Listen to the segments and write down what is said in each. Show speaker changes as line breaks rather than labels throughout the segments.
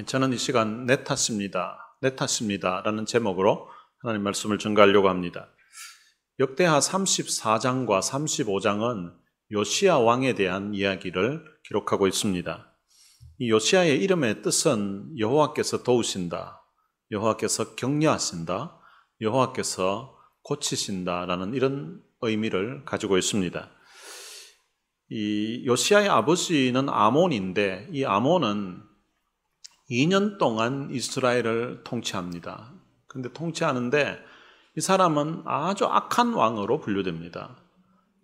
저는 이 시간 내 탓입니다 라는 제목으로 하나님 말씀을 전가하려고 합니다. 역대하 34장과 35장은 요시야 왕에 대한 이야기를 기록하고 있습니다. 이 요시야의 이름의 뜻은 여호와께서 도우신다, 여호와께서 격려하신다, 여호와께서 고치신다라는 이런 의미를 가지고 있습니다. 이 요시야의 아버지는 아몬인데 이 아몬은 2년 동안 이스라엘을 통치합니다. 그런데 통치하는데 이 사람은 아주 악한 왕으로 분류됩니다.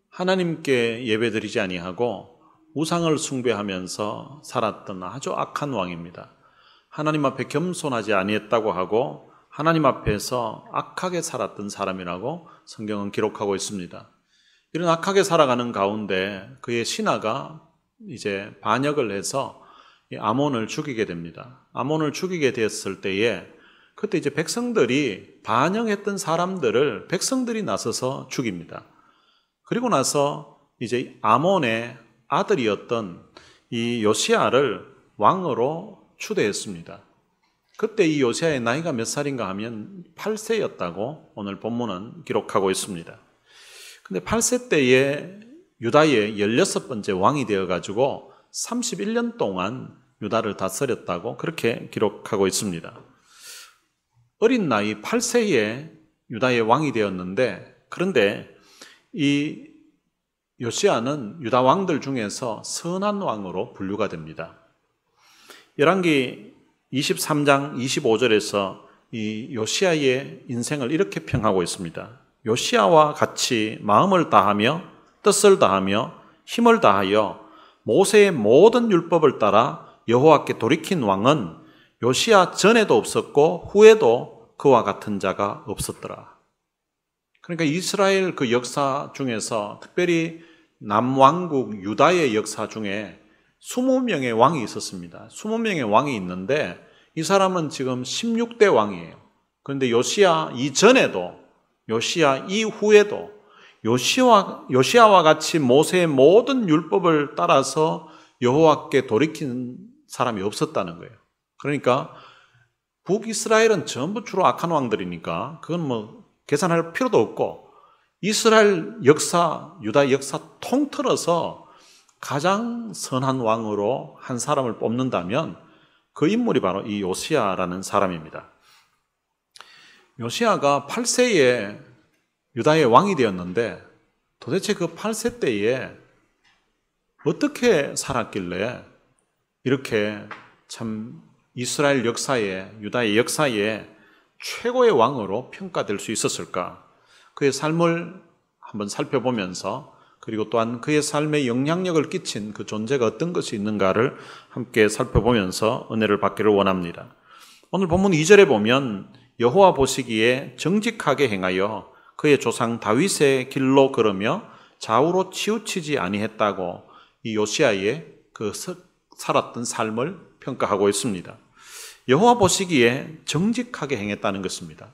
하나님께 예배드리지 아니하고 우상을 숭배하면서 살았던 아주 악한 왕입니다. 하나님 앞에 겸손하지 아니했다고 하고 하나님 앞에서 악하게 살았던 사람이라고 성경은 기록하고 있습니다. 이런 악하게 살아가는 가운데 그의 신하가 이제 반역을 해서 아몬을 죽이게 됩니다. 아몬을 죽이게 되었을 때에 그때 이제 백성들이 반역했던 사람들을 백성들이 나서서 죽입니다. 그리고 나서 이제 아몬의 아들이었던 이 요시야를 왕으로 추대했습니다. 그때 이 요시야의 나이가 몇 살인가 하면 8세였다고 오늘 본문은 기록하고 있습니다. 근데 8세 때에 유다의 16번째 왕이 되어가지고 31년 동안 유다를 다스렸다고 그렇게 기록하고 있습니다. 어린 나이 8세에 유다의 왕이 되었는데 그런데 이 요시야는 유다 왕들 중에서 선한 왕으로 분류가 됩니다. 열왕기 23장 25절에서 이 요시야의 인생을 이렇게 평하고 있습니다. 요시야와 같이 마음을 다하며 뜻을 다하며 힘을 다하여 모세의 모든 율법을 따라 여호와께 돌이킨 왕은 요시야 전에도 없었고 후에도 그와 같은 자가 없었더라. 그러니까 이스라엘 그 역사 중에서 특별히 남왕국 유다의 역사 중에 20명의 왕이 있었습니다. 20명의 왕이 있는데 이 사람은 지금 16대 왕이에요. 그런데 요시야 이전에도 요시야 이후에도 요시야와 같이 모세의 모든 율법을 따라서 여호와께 돌이킨 사람이 없었다는 거예요. 그러니까 북이스라엘은 전부 주로 악한 왕들이니까 그건 뭐 계산할 필요도 없고 이스라엘 역사, 유다 역사 통틀어서 가장 선한 왕으로 한 사람을 뽑는다면 그 인물이 바로 이 요시야라는 사람입니다. 요시야가 8세에 유다의 왕이 되었는데 도대체 그 8세 때에 어떻게 살았길래 이렇게 참 이스라엘 역사에 유다의 역사에 최고의 왕으로 평가될 수 있었을까? 그의 삶을 한번 살펴보면서 그리고 또한 그의 삶에 영향력을 끼친 그 존재가 어떤 것이 있는가를 함께 살펴보면서 은혜를 받기를 원합니다. 오늘 본문 2절에 보면 여호와 보시기에 정직하게 행하여 그의 조상 다윗의 길로 걸으며 좌우로 치우치지 아니했다고 이 요시야의 그 살았던 삶을 평가하고 있습니다. 여호와 보시기에 정직하게 행했다는 것입니다.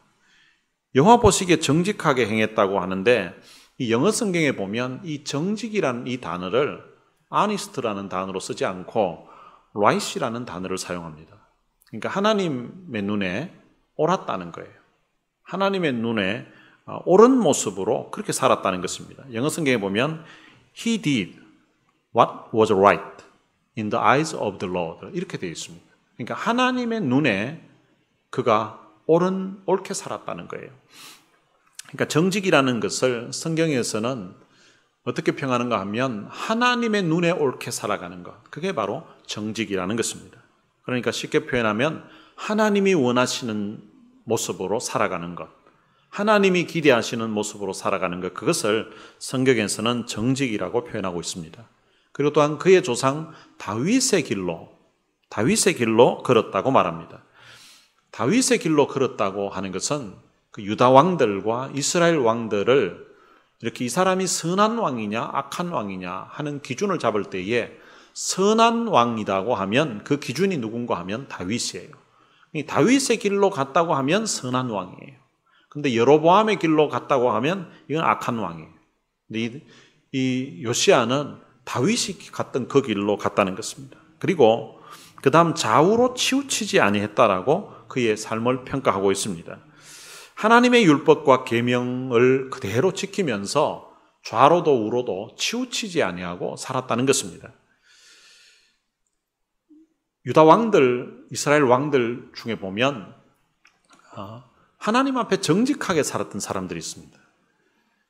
여호와 보시기에 정직하게 행했다고 하는데 이 영어 성경에 보면 이 정직이라는 이 단어를 honest라는 단어로 쓰지 않고 right이라는 단어를 사용합니다. 그러니까 하나님의 눈에 옳았다는 거예요. 하나님의 눈에 옳은 모습으로 그렇게 살았다는 것입니다. 영어 성경에 보면 He did what was right in the eyes of the Lord 이렇게 되어 있습니다. 그러니까 하나님의 눈에 그가 옳게 살았다는 거예요. 그러니까 정직이라는 것을 성경에서는 어떻게 평하는가 하면 하나님의 눈에 옳게 살아가는 것, 그게 바로 정직이라는 것입니다. 그러니까 쉽게 표현하면 하나님이 원하시는 모습으로 살아가는 것, 하나님이 기대하시는 모습으로 살아가는 것, 그것을 성경에서는 정직이라고 표현하고 있습니다. 그리고 또한 그의 조상 다윗의 길로 걸었다고 말합니다. 다윗의 길로 걸었다고 하는 것은 그 유다 왕들과 이스라엘 왕들을 이렇게 이 사람이 선한 왕이냐 악한 왕이냐 하는 기준을 잡을 때에 선한 왕이라고 하면 그 기준이 누군가 하면 다윗이에요. 다윗의 길로 갔다고 하면 선한 왕이에요. 근데 여로보암의 길로 갔다고 하면 이건 악한 왕이에요. 근데 이 요시야는 다윗이 갔던 그 길로 갔다는 것입니다. 그리고 그 다음 좌우로 치우치지 아니했다라고 그의 삶을 평가하고 있습니다. 하나님의 율법과 계명을 그대로 지키면서 좌로도 우로도 치우치지 아니하고 살았다는 것입니다. 유다 왕들, 이스라엘 왕들 중에 보면 하나님 앞에 정직하게 살았던 사람들이 있습니다.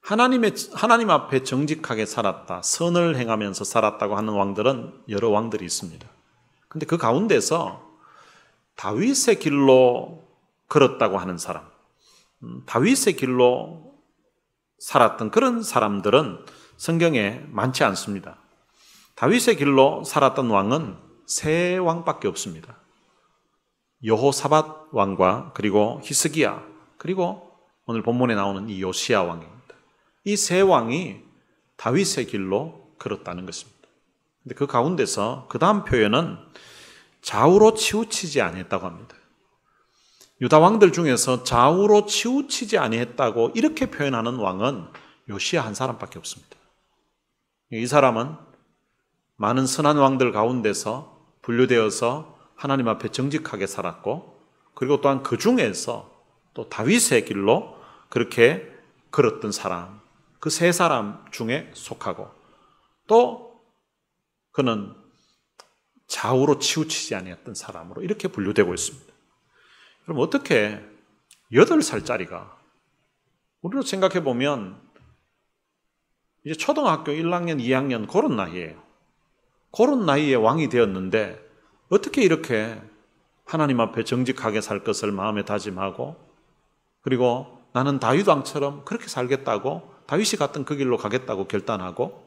하나님 앞에 정직하게 살았다, 선을 행하면서 살았다고 하는 왕들은 여러 왕들이 있습니다. 근데 그 가운데서 다윗의 길로 걸었다고 하는 사람, 다윗의 길로 살았던 그런 사람들은 성경에 많지 않습니다. 다윗의 길로 살았던 왕은 세 왕밖에 없습니다. 여호사밧 왕과 그리고 히스기야, 그리고 오늘 본문에 나오는 이 요시야 왕입니다. 이 세 왕이 다윗의 길로 걸었다는 것입니다. 근데 그 가운데서 그 다음 표현은 좌우로 치우치지 아니했다고 합니다. 유다 왕들 중에서 좌우로 치우치지 아니했다고 이렇게 표현하는 왕은 요시야 한 사람밖에 없습니다. 이 사람은 많은 선한 왕들 가운데서 분류되어서 하나님 앞에 정직하게 살았고, 그리고 또한 그 중에서 또 다윗의 길로 그렇게 걸었던 사람, 그 세 사람 중에 속하고, 또 그는 좌우로 치우치지 아니했던 사람으로 이렇게 분류되고 있습니다. 그럼 어떻게 8살짜리가, 우리로 생각해 보면 이제 초등학교 1학년, 2학년 그런 나이예요. 그런 나이에 왕이 되었는데 어떻게 이렇게 하나님 앞에 정직하게 살 것을 마음에 다짐하고, 그리고 나는 다윗 왕처럼 그렇게 살겠다고, 다윗이 갔던 그 길로 가겠다고 결단하고,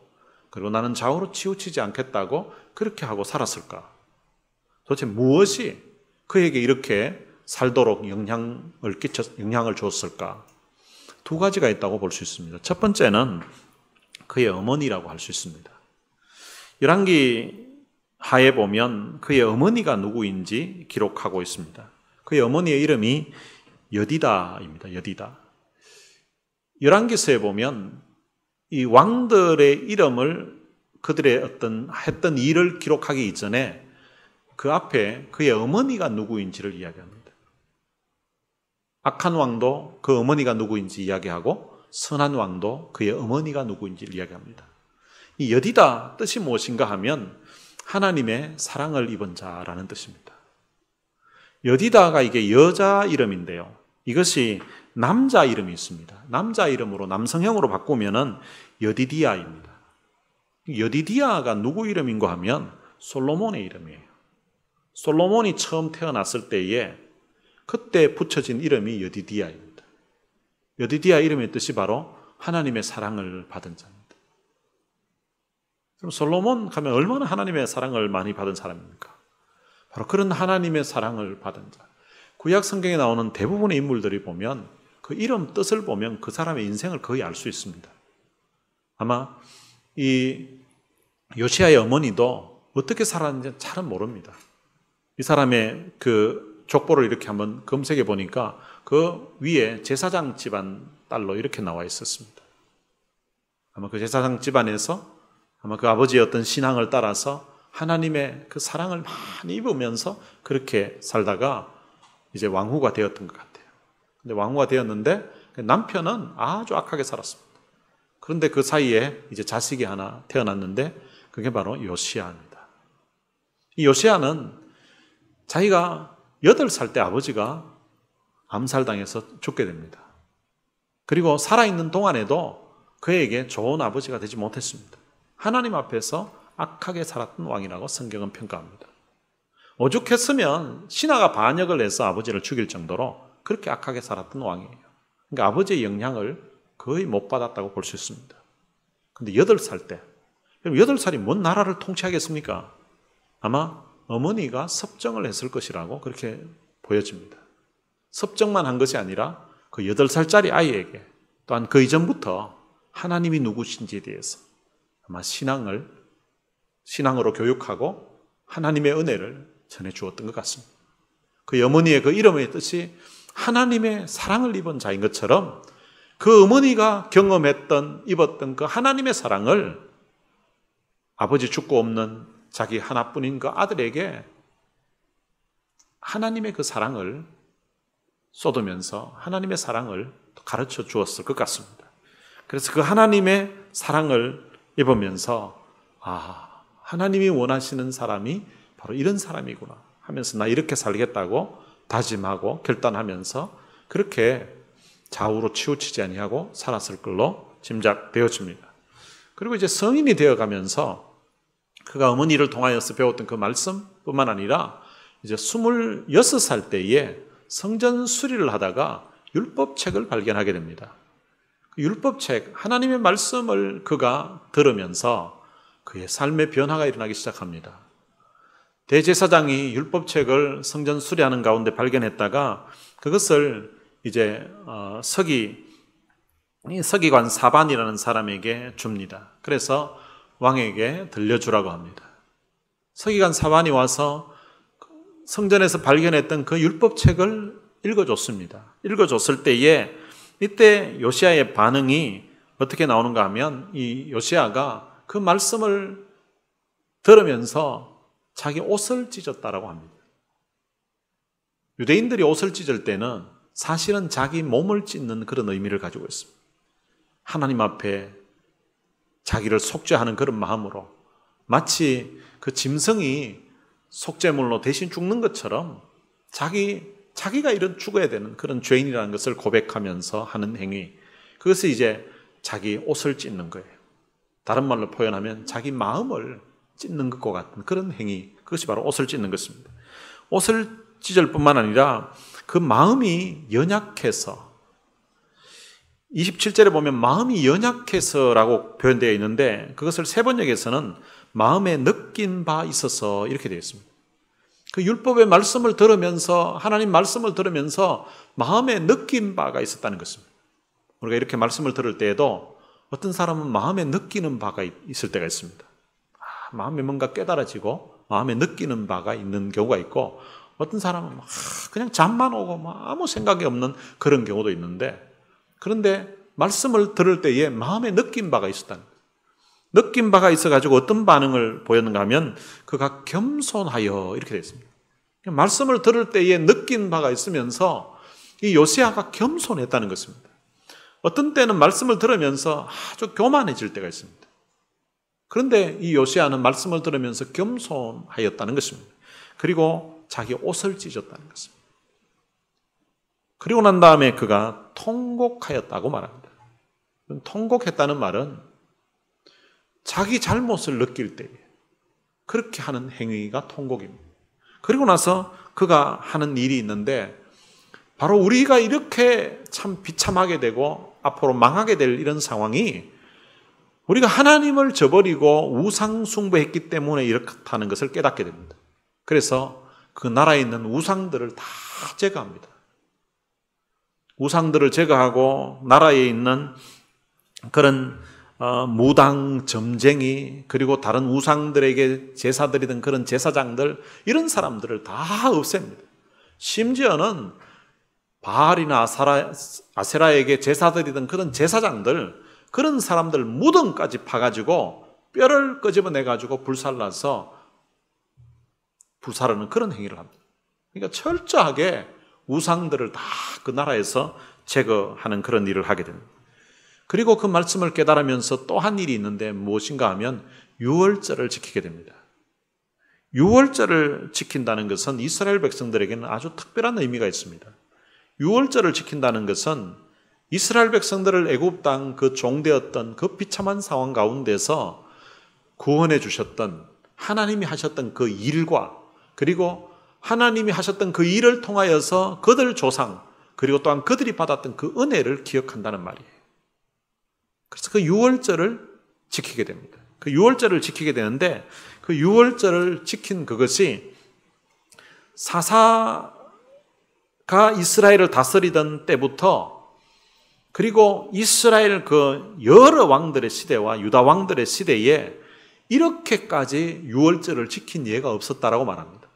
그리고 나는 좌우로 치우치지 않겠다고 그렇게 하고 살았을까? 도대체 무엇이 그에게 이렇게 살도록 영향을 줬을까? 두 가지가 있다고 볼 수 있습니다. 첫 번째는 그의 어머니라고 할 수 있습니다. 열왕기 하에 보면 그의 어머니가 누구인지 기록하고 있습니다. 그의 어머니의 이름이 여디다입니다. 여디다. 열왕기서에 보면 이 왕들의 이름을, 그들의 했던 일을 기록하기 이전에 그 앞에 그의 어머니가 누구인지를 이야기합니다. 악한 왕도 그 어머니가 누구인지 이야기하고, 선한 왕도 그의 어머니가 누구인지를 이야기합니다. 이 여디다 뜻이 무엇인가 하면 하나님의 사랑을 입은 자라는 뜻입니다. 여디다가 이게 여자 이름인데요, 이것이 남자 이름이 있습니다. 남자 이름으로 남성형으로 바꾸면은 여디디아입니다. 여디디아가 누구 이름인가 하면 솔로몬의 이름이에요. 솔로몬이 처음 태어났을 때에 그때 붙여진 이름이 여디디아입니다. 여디디아 이름의 뜻이 바로 하나님의 사랑을 받은 자입니다. 그럼 솔로몬 하면 얼마나 하나님의 사랑을 많이 받은 사람입니까? 바로 그런 하나님의 사랑을 받은 자. 구약 성경에 나오는 대부분의 인물들이 보면 그 이름 뜻을 보면 그 사람의 인생을 거의 알 수 있습니다. 아마 이 요시야의 어머니도 어떻게 살았는지 잘은 모릅니다. 이 사람의 그 족보를 이렇게 한번 검색해 보니까 그 위에 제사장 집안 딸로 이렇게 나와 있었습니다. 아마 그 제사장 집안에서 아마 그 아버지의 어떤 신앙을 따라서 하나님의 그 사랑을 많이 입으면서 그렇게 살다가 이제 왕후가 되었던 것 같아요. 근데 왕후가 되었는데 남편은 아주 악하게 살았습니다. 그런데 그 사이에 이제 자식이 하나 태어났는데 그게 바로 요시야입니다. 이 요시야는 자기가 8살 때 아버지가 암살당해서 죽게 됩니다. 그리고 살아있는 동안에도 그에게 좋은 아버지가 되지 못했습니다. 하나님 앞에서 악하게 살았던 왕이라고 성경은 평가합니다. 오죽했으면 신하가 반역을 해서 아버지를 죽일 정도로 그렇게 악하게 살았던 왕이에요. 그러니까 아버지의 영향을 거의 못 받았다고 볼 수 있습니다. 그런데 8살 때, 그럼 8살이 뭔 나라를 통치하겠습니까? 아마 어머니가 섭정을 했을 것이라고 그렇게 보여집니다. 섭정만 한 것이 아니라 그 8살짜리 아이에게 또한 그 이전부터 하나님이 누구신지에 대해서 아마 신앙으로 교육하고 하나님의 은혜를 전해주었던 것 같습니다. 그 어머니의 그 이름의 뜻이 하나님의 사랑을 입은 자인 것처럼 그 어머니가 입었던 그 하나님의 사랑을 아버지 죽고 없는 자기 하나뿐인 그 아들에게 하나님의 그 사랑을 쏟으면서 하나님의 사랑을 가르쳐 주었을 것 같습니다. 그래서 그 하나님의 사랑을 입으면서 하나님이 원하시는 사람이 바로 이런 사람이구나 하면서 나 이렇게 살겠다고 다짐하고 결단하면서 그렇게 좌우로 치우치지 아니하고 살았을 걸로 짐작되어집니다. 그리고 이제 성인이 되어가면서 그가 어머니를 통하여서 배웠던 그 말씀뿐만 아니라 이제 26살 때에 성전 수리를 하다가 율법책을 발견하게 됩니다. 그 율법책, 하나님의 말씀을 그가 들으면서 그의 삶의 변화가 일어나기 시작합니다. 대제사장이 율법책을 성전 수리하는 가운데 발견했다가 그것을 이제 서기관 사반이라는 사람에게 줍니다. 그래서 왕에게 들려주라고 합니다. 서기관 사반이 와서 성전에서 발견했던 그 율법책을 읽어줬습니다. 읽어줬을 때에 이때 요시야의 반응이 어떻게 나오는가 하면 이 요시야가 그 말씀을 들으면서 자기 옷을 찢었다라고 합니다. 유대인들이 옷을 찢을 때는 사실은 자기 몸을 찢는 그런 의미를 가지고 있습니다. 하나님 앞에 자기를 속죄하는 그런 마음으로 마치 그 짐승이 속죄물로 대신 죽는 것처럼 자기가 이런 죽어야 되는 그런 죄인이라는 것을 고백하면서 하는 행위, 그것을 이제 자기 옷을 찢는 거예요. 다른 말로 표현하면 자기 마음을 찢는 것과 같은 그런 행위, 그것이 바로 옷을 찢는 것입니다. 옷을 찢을 뿐만 아니라 그 마음이 연약해서, 27절에 보면 마음이 연약해서라고 표현되어 있는데 그것을 세번역에서는 마음에 느낀 바 있어서 이렇게 되어 있습니다. 그 율법의 말씀을 들으면서, 하나님 말씀을 들으면서 마음에 느낀 바가 있었다는 것입니다. 우리가 이렇게 말씀을 들을 때에도 어떤 사람은 마음에 느끼는 바가 있을 때가 있습니다. 마음에 뭔가 깨달아지고 마음에 느끼는 바가 있는 경우가 있고, 어떤 사람은 그냥 잠만 오고 아무 생각이 없는 그런 경우도 있는데, 그런데 말씀을 들을 때에 마음에 느낀 바가 있었다는 거예요. 느낀 바가 있어가지고 어떤 반응을 보였는가 하면 그가 겸손하여 이렇게 되어 있습니다. 말씀을 들을 때에 느낀 바가 있으면서 이 요시야가 겸손했다는 것입니다. 어떤 때는 말씀을 들으면서 아주 교만해질 때가 있습니다. 그런데 이 요시야는 말씀을 들으면서 겸손하였다는 것입니다. 그리고 자기 옷을 찢었다는 것입니다. 그리고 난 다음에 그가 통곡하였다고 말합니다. 통곡했다는 말은 자기 잘못을 느낄 때에 그렇게 하는 행위가 통곡입니다. 그리고 나서 그가 하는 일이 있는데, 바로 우리가 이렇게 참 비참하게 되고 앞으로 망하게 될 이런 상황이 우리가 하나님을 저버리고 우상 숭배했기 때문에 이렇다는 것을 깨닫게 됩니다. 그래서 그 나라에 있는 우상들을 다 제거합니다. 우상들을 제거하고 나라에 있는 그런 무당, 점쟁이, 그리고 다른 우상들에게 제사 드리던 그런 제사장들, 이런 사람들을 다 없앱니다. 심지어는 바알이나 아세라에게 제사 드리던 그런 제사장들, 그런 사람들 무덤까지 파가지고 뼈를 끄집어내가지고 불살라서 불사르는 그런 행위를 합니다. 그러니까 철저하게 우상들을 다 그 나라에서 제거하는 그런 일을 하게 됩니다. 그리고 그 말씀을 깨달으면서 또 한 일이 있는데 무엇인가 하면 유월절을 지키게 됩니다. 유월절을 지킨다는 것은 이스라엘 백성들에게는 아주 특별한 의미가 있습니다. 유월절을 지킨다는 것은 이스라엘 백성들을 애굽 땅 그 종되었던 그 비참한 상황 가운데서 구원해 주셨던 하나님이 하셨던 그 일과, 그리고 하나님이 하셨던 그 일을 통하여서 그들 조상, 그리고 또한 그들이 받았던 그 은혜를 기억한다는 말이에요. 그래서 그 유월절을 지키게 됩니다. 그 유월절을 지키게 되는데, 그 유월절을 지킨 그것이 사사가 이스라엘을 다스리던 때부터, 그리고 이스라엘 그 여러 왕들의 시대와 유다 왕들의 시대에 이렇게까지 유월절을 지킨 예가 없었다라고 말합니다.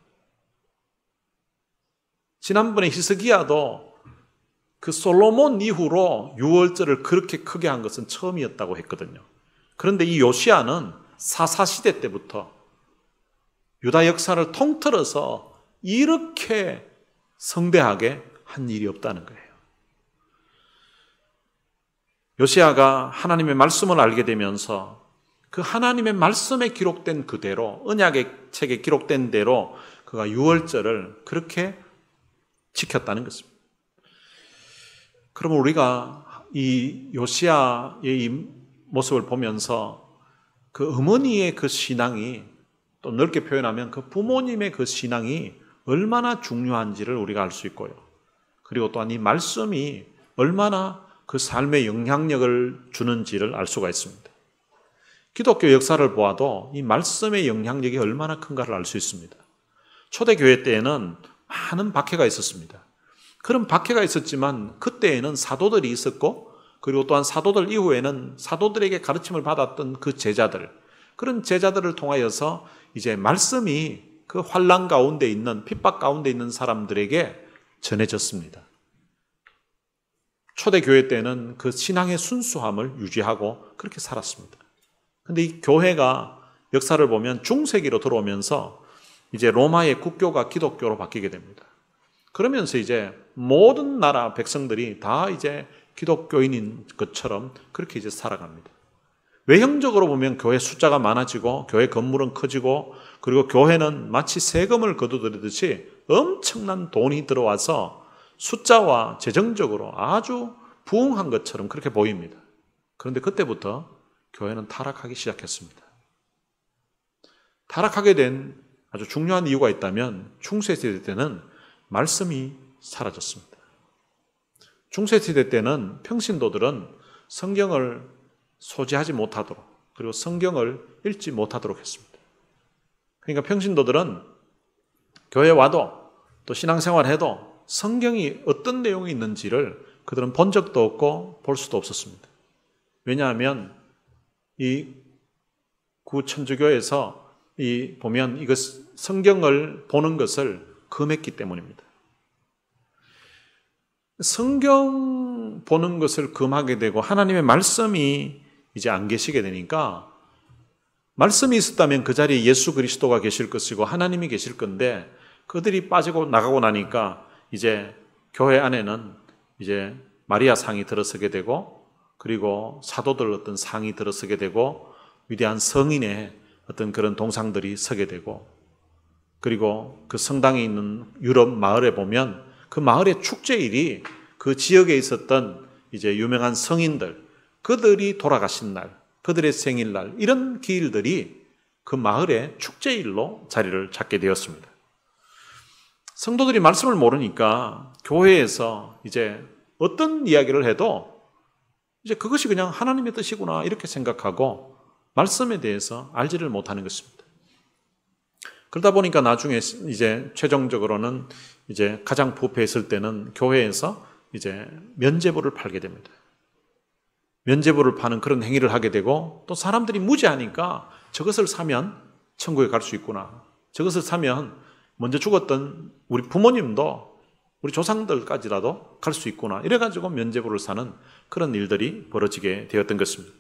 지난번에 히스기야도 그 솔로몬 이후로 유월절을 그렇게 크게 한 것은 처음이었다고 했거든요. 그런데 이 요시야는 사사시대 때부터 유다 역사를 통틀어서 이렇게 성대하게 한 일이 없다는 거예요. 요시야가 하나님의 말씀을 알게 되면서 그 하나님의 말씀에 기록된 그대로, 언약의 책에 기록된 대로 그가 유월절을 그렇게 지켰다는 것입니다. 그러면 우리가 이 요시야의 이 모습을 보면서 그 어머니의 그 신앙이, 또 넓게 표현하면 그 부모님의 그 신앙이 얼마나 중요한지를 우리가 알 수 있고요. 그리고 또한 이 말씀이 얼마나 그 삶에 영향력을 주는지를 알 수가 있습니다. 기독교 역사를 보아도 이 말씀의 영향력이 얼마나 큰가를 알 수 있습니다. 초대교회 때에는 많은 박해가 있었습니다. 그런 박해가 있었지만 그때에는 사도들이 있었고, 그리고 또한 사도들 이후에는 사도들에게 가르침을 받았던 그 제자들, 그런 제자들을 통하여서 이제 말씀이 그 환난 가운데 있는, 핍박 가운데 있는 사람들에게 전해졌습니다. 초대교회 때는 그 신앙의 순수함을 유지하고 그렇게 살았습니다. 근데 이 교회가 역사를 보면 중세기로 들어오면서 이제 로마의 국교가 기독교로 바뀌게 됩니다. 그러면서 이제 모든 나라 백성들이 다 이제 기독교인인 것처럼 그렇게 이제 살아갑니다. 외형적으로 보면 교회 숫자가 많아지고 교회 건물은 커지고, 그리고 교회는 마치 세금을 거두들이듯이 엄청난 돈이 들어와서 숫자와 재정적으로 아주 부흥한 것처럼 그렇게 보입니다. 그런데 그때부터 교회는 타락하기 시작했습니다. 타락하게 된 아주 중요한 이유가 있다면 중세시대 때는 말씀이 사라졌습니다. 중세시대 때는 평신도들은 성경을 소지하지 못하도록, 그리고 성경을 읽지 못하도록 했습니다. 그러니까 평신도들은 교회에 와도 또 신앙생활을 해도 성경이 어떤 내용이 있는지를 그들은 본 적도 없고 볼 수도 없었습니다. 왜냐하면 이 구천주교에서 보면 이것 성경을 보는 것을 금했기 때문입니다. 성경 보는 것을 금하게 되고 하나님의 말씀이 이제 안 계시게 되니까, 말씀이 있었다면 그 자리에 예수 그리스도가 계실 것이고 하나님이 계실 건데, 그들이 빠지고 나가고 나니까 이제 교회 안에는 이제 마리아 상이 들어서게 되고, 그리고 사도들 어떤 상이 들어서게 되고, 위대한 성인의 어떤 그런 동상들이 서게 되고, 그리고 그 성당에 있는 유럽 마을에 보면 그 마을의 축제일이 그 지역에 있었던 이제 유명한 성인들, 그들이 돌아가신 날, 그들의 생일날, 이런 기일들이 그 마을의 축제일로 자리를 잡게 되었습니다. 성도들이 말씀을 모르니까 교회에서 이제 어떤 이야기를 해도 이제 그것이 그냥 하나님의 뜻이구나 이렇게 생각하고 말씀에 대해서 알지를 못하는 것입니다. 그러다 보니까 나중에 이제 최종적으로는 이제 가장 부패했을 때는 교회에서 이제 면죄부를 팔게 됩니다. 면죄부를 파는 그런 행위를 하게 되고, 또 사람들이 무지하니까 저것을 사면 천국에 갈 수 있구나, 저것을 사면 먼저 죽었던 우리 부모님도 우리 조상들까지라도 갈 수 있구나, 이래가지고 면죄부를 사는 그런 일들이 벌어지게 되었던 것입니다.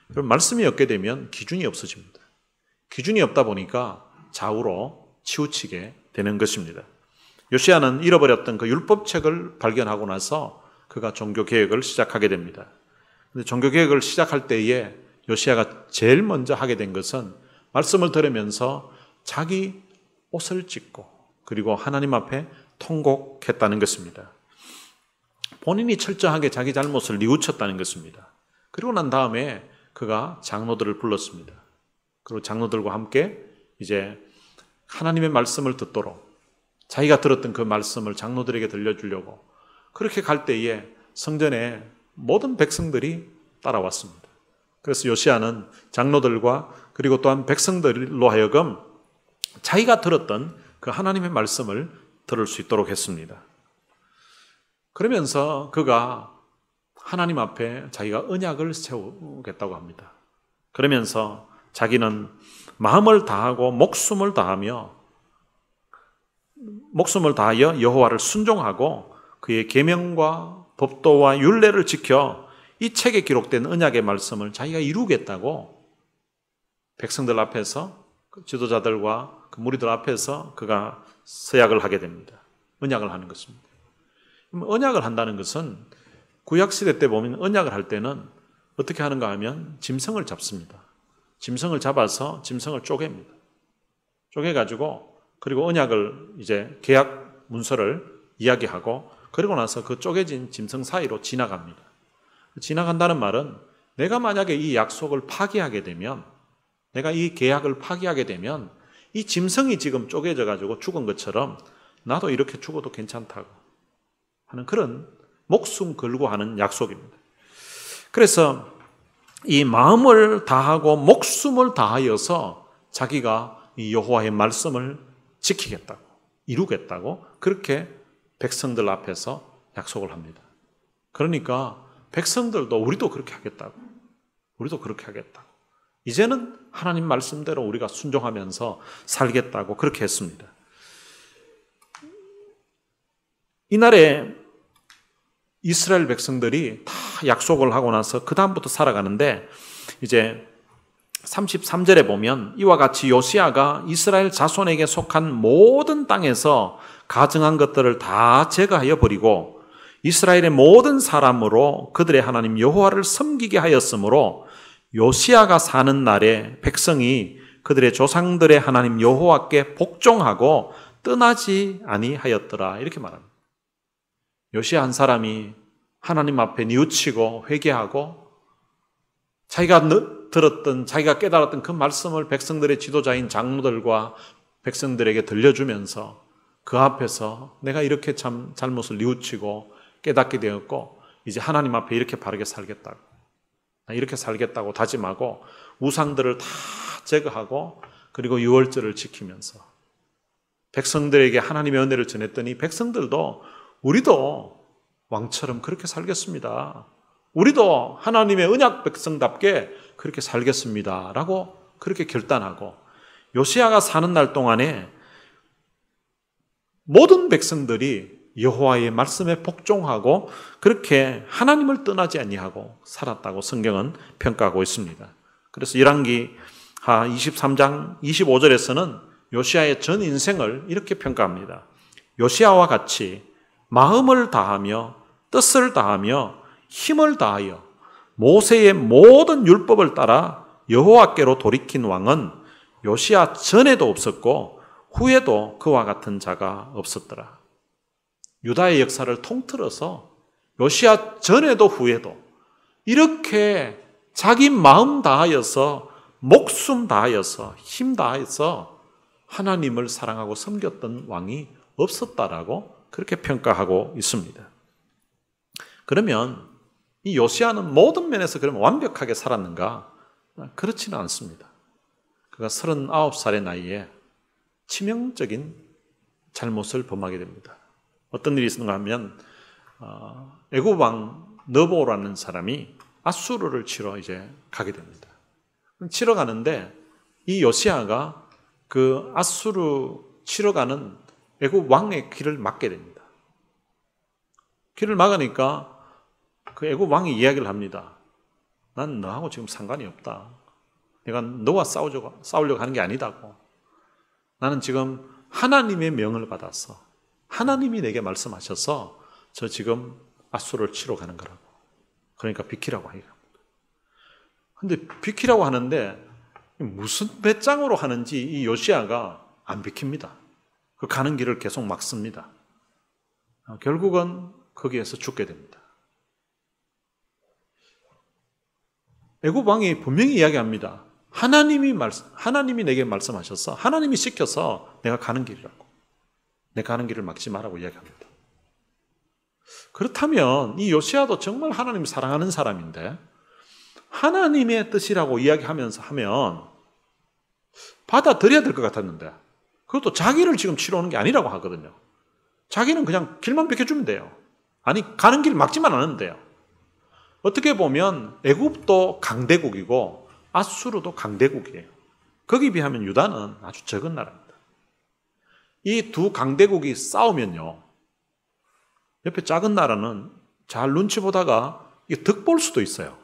그럼 말씀이 없게 되면 기준이 없어집니다. 기준이 없다 보니까 좌우로 치우치게 되는 것입니다. 요시야는 잃어버렸던 그 율법책을 발견하고 나서 그가 종교개혁을 시작하게 됩니다. 근데 종교개혁을 시작할 때에 요시야가 제일 먼저 하게 된 것은 말씀을 들으면서 자기 옷을 찢고 그리고 하나님 앞에 통곡했다는 것입니다. 본인이 철저하게 자기 잘못을 뉘우쳤다는 것입니다. 그리고 난 다음에 그가 장로들을 불렀습니다. 그리고 장로들과 함께 이제 하나님의 말씀을 듣도록, 자기가 들었던 그 말씀을 장로들에게 들려주려고 그렇게 갈 때에 성전에 모든 백성들이 따라왔습니다. 그래서 요시야는 장로들과 그리고 또한 백성들로 하여금 자기가 들었던 그 하나님의 말씀을 들을 수 있도록 했습니다. 그러면서 그가 하나님 앞에 자기가 언약을 세우겠다고 합니다. 그러면서 자기는 마음을 다하고 목숨을 다하여 여호와를 순종하고 그의 계명과 법도와 율례를 지켜 이 책에 기록된 언약의 말씀을 자기가 이루겠다고 백성들 앞에서, 지도자들과 그 무리들 앞에서 그가 서약을 하게 됩니다. 언약을 하는 것입니다. 언약을 한다는 것은 구약시대 때 보면 언약을 할 때는 어떻게 하는가 하면 짐승을 잡습니다. 짐승을 잡아서 짐승을 쪼갭니다. 쪼개가지고 그리고 언약을 이제 계약 문서를 이야기하고 그리고 나서 그 쪼개진 짐승 사이로 지나갑니다. 지나간다는 말은 내가 만약에 이 약속을 파기하게 되면 내가 이 계약을 파기하게 되면 이 짐승이 지금 쪼개져 가지고 죽은 것처럼 나도 이렇게 죽어도 괜찮다고 하는 그런 목숨 걸고 하는 약속입니다. 그래서 이 마음을 다하고 목숨을 다하여서 자기가 이 여호와의 말씀을 지키겠다고 이루겠다고 그렇게 백성들 앞에서 약속을 합니다. 그러니까 백성들도 우리도 그렇게 하겠다고 우리도 그렇게 하겠다고 이제는 하나님 말씀대로 우리가 순종하면서 살겠다고 그렇게 했습니다. 이날에 이스라엘 백성들이 다 약속을 하고 나서 그 다음부터 살아가는데 이제 33절에 보면 이와 같이 요시야가 이스라엘 자손에게 속한 모든 땅에서 가증한 것들을 다 제거하여 버리고 이스라엘의 모든 사람으로 그들의 하나님 여호와를 섬기게 하였으므로 요시야가 사는 날에 백성이 그들의 조상들의 하나님 여호와께 복종하고 떠나지 아니하였더라 이렇게 말합니다. 요시야 한 사람이 하나님 앞에 뉘우치고 회개하고 자기가 들었던 자기가 깨달았던 그 말씀을 백성들의 지도자인 장로들과 백성들에게 들려주면서 그 앞에서 내가 이렇게 참 잘못을 뉘우치고 깨닫게 되었고 이제 하나님 앞에 이렇게 바르게 살겠다고 이렇게 살겠다고 다짐하고 우상들을 다 제거하고 그리고 유월절을 지키면서 백성들에게 하나님의 은혜를 전했더니 백성들도 우리도 왕처럼 그렇게 살겠습니다. 우리도 하나님의 언약 백성답게 그렇게 살겠습니다. 라고 그렇게 결단하고 요시야가 사는 날 동안에 모든 백성들이 여호와의 말씀에 복종하고 그렇게 하나님을 떠나지 아니하고 살았다고 성경은 평가하고 있습니다. 그래서 열왕기 23장 25절에서는 요시야의 전 인생을 이렇게 평가합니다. 요시야와 같이 마음을 다하며 뜻을 다하며 힘을 다하여 모세의 모든 율법을 따라 여호와께로 돌이킨 왕은 요시야 전에도 없었고 후에도 그와 같은 자가 없었더라. 유다의 역사를 통틀어서 요시야 전에도 후에도 이렇게 자기 마음 다하여서 목숨 다하여서 힘 다하여서 하나님을 사랑하고 섬겼던 왕이 없었다라고 그렇게 평가하고 있습니다. 그러면 이 요시야는 모든 면에서 그러면 완벽하게 살았는가? 그렇지는 않습니다. 그가 39살의 나이에 치명적인 잘못을 범하게 됩니다. 어떤 일이 있었는가 하면 애굽 왕 느보라는 사람이 아수르를 치러 이제 가게 됩니다. 치러 가는데 이 요시야가 그 아수르 치러 가는 애굽 왕의 길을 막게 됩니다. 길을 막으니까 그 애굽 왕이 이야기를 합니다. 난 너하고 지금 상관이 없다. 내가 너와 싸우려고 하는 게 아니다고. 나는 지금 하나님의 명을 받아서 하나님이 내게 말씀하셔서 저 지금 아수르를 치러 가는 거라고. 그러니까 비키라고 하니까. 근데 비키라고 하는데 무슨 배짱으로 하는지 이 요시야가 안 비킵니다. 그 가는 길을 계속 막습니다. 결국은 거기에서 죽게 됩니다. 애굽 왕이 분명히 이야기합니다. 하나님이 내게 말씀하셔서 하나님이 시켜서 내가 가는 길이라고. 내가 가는 길을 막지 마라고 이야기합니다. 그렇다면 이 요시야도 정말 하나님을 사랑하는 사람인데 하나님의 뜻이라고 이야기하면서 하면 받아들여야 될 것 같았는데 그것도 자기를 지금 치러 오는 게 아니라고 하거든요. 자기는 그냥 길만 비켜주면 돼요. 아니 가는 길 막지만 않으면 돼요. 어떻게 보면 애굽도 강대국이고 아수르도 강대국이에요. 거기에 비하면 유다는 아주 적은 나라입니다. 이 두 강대국이 싸우면요. 옆에 작은 나라는 잘 눈치 보다가 득볼 수도 있어요.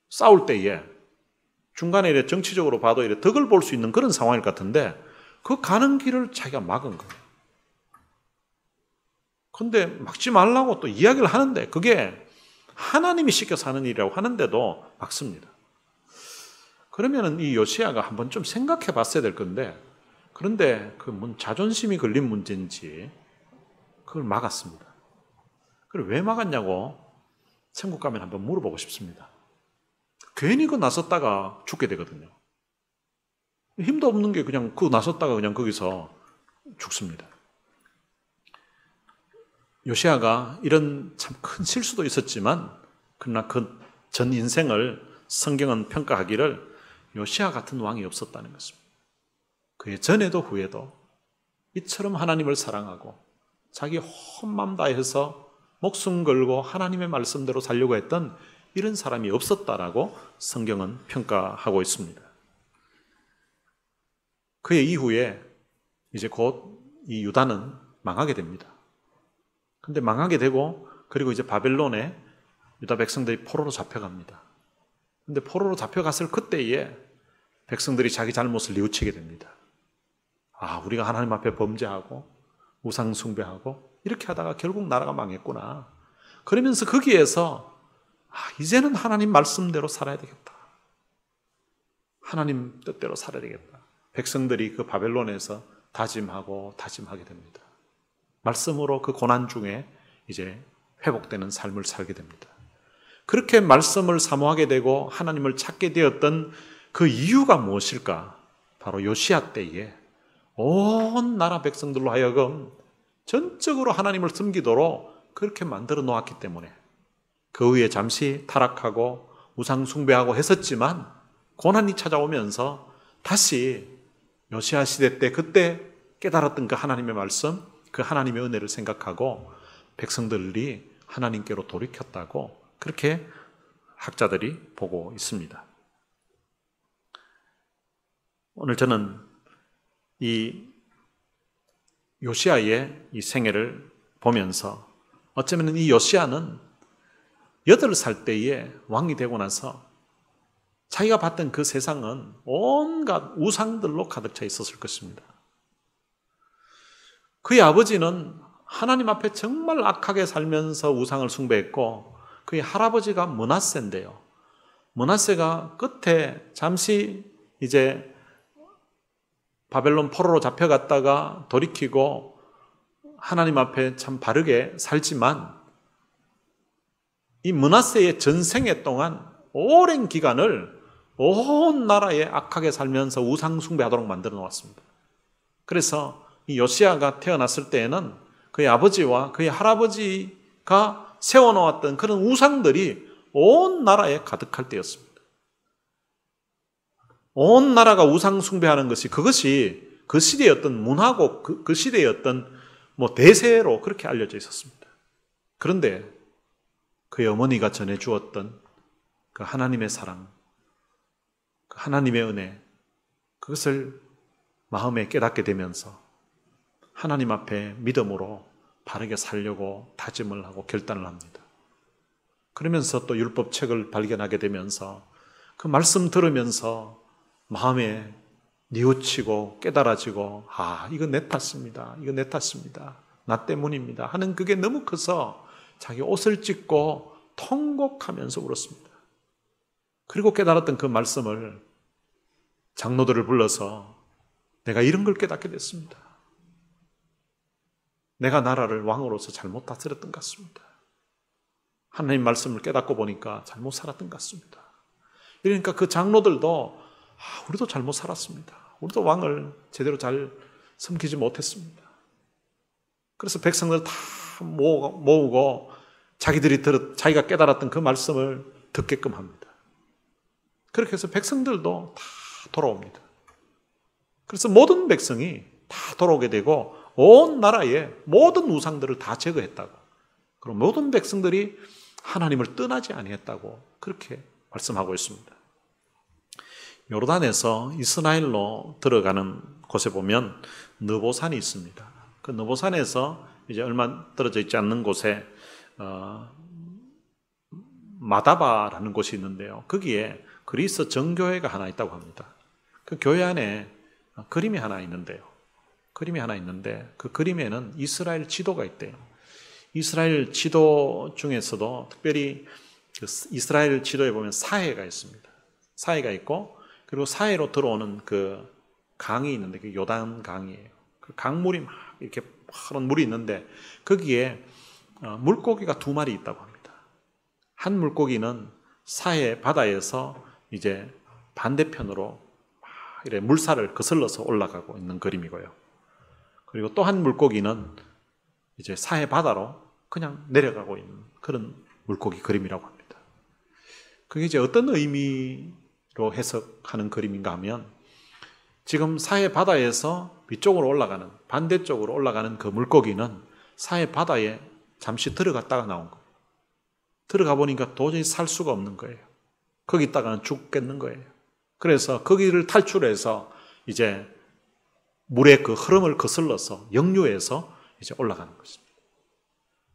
싸울 때에 중간에 이래 정치적으로 봐도 이래 덕을 볼 수 있는 그런 상황일 것 같은데 그 가는 길을 자기가 막은 거예요. 근데 막지 말라고 또 이야기를 하는데 그게 하나님이 시켜서 하는 일이라고 하는데도 막습니다. 그러면은 이 요시야가 한번 좀 생각해 봤어야 될 건데, 그런데 자존심이 걸린 문제인지 그걸 막았습니다. 그걸 왜 막았냐고 천국 가면 한번 물어보고 싶습니다. 괜히 그 나섰다가 죽게 되거든요. 힘도 없는 게 그냥 나섰다가 그냥 거기서 죽습니다. 요시야가 이런 참 큰 실수도 있었지만, 그러나 그 전 인생을 성경은 평가하기를 요시야 같은 왕이 없었다는 것입니다. 그의 전에도 후에도 이처럼 하나님을 사랑하고 자기 혼맘 다해서 목숨 걸고 하나님의 말씀대로 살려고 했던 이런 사람이 없었다라고 성경은 평가하고 있습니다. 그의 이후에 이제 곧 이 유다는 망하게 됩니다. 근데 망하게 되고, 그리고 이제 바벨론에 유다 백성들이 포로로 잡혀갑니다. 근데 포로로 잡혀갔을 그때에 백성들이 자기 잘못을 뉘우치게 됩니다. 우리가 하나님 앞에 범죄하고 우상 숭배하고 이렇게 하다가 결국 나라가 망했구나. 그러면서 거기에서 이제는 하나님 말씀대로 살아야 되겠다. 하나님 뜻대로 살아야 되겠다. 백성들이 그 바벨론에서 다짐하게 됩니다. 말씀으로 그 고난 중에 이제 회복되는 삶을 살게 됩니다. 그렇게 말씀을 사모하게 되고 하나님을 찾게 되었던 그 이유가 무엇일까? 바로 요시야 때에 온 나라 백성들로 하여금 전적으로 하나님을 섬기도록 그렇게 만들어 놓았기 때문에, 그 후에 잠시 타락하고 우상 숭배하고 했었지만 고난이 찾아오면서 다시 요시야 시대 때 그때 깨달았던 그 하나님의 말씀, 그 하나님의 은혜를 생각하고 백성들이 하나님께로 돌이켰다고 그렇게 학자들이 보고 있습니다. 오늘 저는 이 요시야의 이 생애를 보면서 어쩌면 이 요시야는 8살 때에 왕이 되고 나서 자기가 봤던 그 세상은 온갖 우상들로 가득 차 있었을 것입니다. 그의 아버지는 하나님 앞에 정말 악하게 살면서 우상을 숭배했고, 그의 할아버지가 므낫세인데요. 므낫세가 끝에 잠시 이제 바벨론 포로로 잡혀갔다가 돌이키고 하나님 앞에 참 바르게 살지만, 이 므낫세의 전생애 동안 오랜 기간을 온 나라에 악하게 살면서 우상 숭배하도록 만들어 놓았습니다. 그래서 이 요시야가 태어났을 때에는 그의 아버지와 그의 할아버지가 세워놓았던 그런 우상들이 온 나라에 가득할 때였습니다. 온 나라가 우상 숭배하는 그것이 그 시대의 어떤 문화고 그 시대의 어떤 대세로 그렇게 알려져 있었습니다. 그런데 그의 어머니가 전해주었던 그 하나님의 사랑, 그 하나님의 은혜, 그것을 마음에 깨닫게 되면서 하나님 앞에 믿음으로 바르게 살려고 다짐을 하고 결단을 합니다. 그러면서 또 율법책을 발견하게 되면서 그 말씀 들으면서 마음에 뉘우치고 깨달아지고, 이건 내 탓입니다. 이건 내 탓입니다. 나 때문입니다. 하는 그게 너무 커서 자기 옷을 찢고 통곡하면서 울었습니다. 그리고 깨달았던 그 말씀을 장로들을 불러서 내가 이런 걸 깨닫게 됐습니다. 내가 나라를 왕으로서 잘못 다스렸던 것 같습니다. 하나님 말씀을 깨닫고 보니까 잘못 살았던 것 같습니다. 그러니까 그 장로들도 우리도 잘못 살았습니다. 우리도 왕을 제대로 잘 섬기지 못했습니다. 그래서 백성들 다 모으고 자기가 깨달았던 그 말씀을 듣게끔 합니다. 그렇게 해서 백성들도 다 돌아옵니다. 그래서 모든 백성이 다 돌아오게 되고 온 나라의 모든 우상들을 다 제거했다고, 그리고 모든 백성들이 하나님을 떠나지 아니했다고 그렇게 말씀하고 있습니다. 요르단에서 이스라엘로 들어가는 곳에 보면 느보산이 있습니다. 그 느보산에서 이제 얼마 떨어져 있지 않는 곳에 마다바라는 곳이 있는데요. 거기에 그리스 정교회가 하나 있다고 합니다. 그 교회 안에 그림이 하나 있는데요. 그림이 하나 있는데 그 그림에는 이스라엘 지도가 있대요. 이스라엘 지도 중에서도 특별히 그 이스라엘 지도에 보면 사해가 있습니다. 사해가 있고 그리고 사해로 들어오는 그 강이 있는데 그게 요단 강이에요. 그 강물이 막 이렇게 파란 물이 있는데 거기에 물고기가 2마리 있다고 합니다. 한 물고기는 사해 바다에서 이제 반대편으로 막 이렇게 물살을 거슬러서 올라가고 있는 그림이고요. 그리고 또 한 물고기는 이제 사해 바다로 그냥 내려가고 있는 그런 물고기 그림이라고 합니다. 그게 이제 어떤 의미로 해석하는 그림인가 하면 지금 사해 바다에서 위쪽으로 올라가는 반대쪽으로 올라가는 그 물고기는 사해 바다에 잠시 들어갔다가 나온 거예요. 들어가 보니까 도저히 살 수가 없는 거예요. 거기 있다가는 죽겠는 거예요. 그래서 거기를 탈출해서 이제 물의 그 흐름을 거슬러서 역류해서 이제 올라가는 것입니다.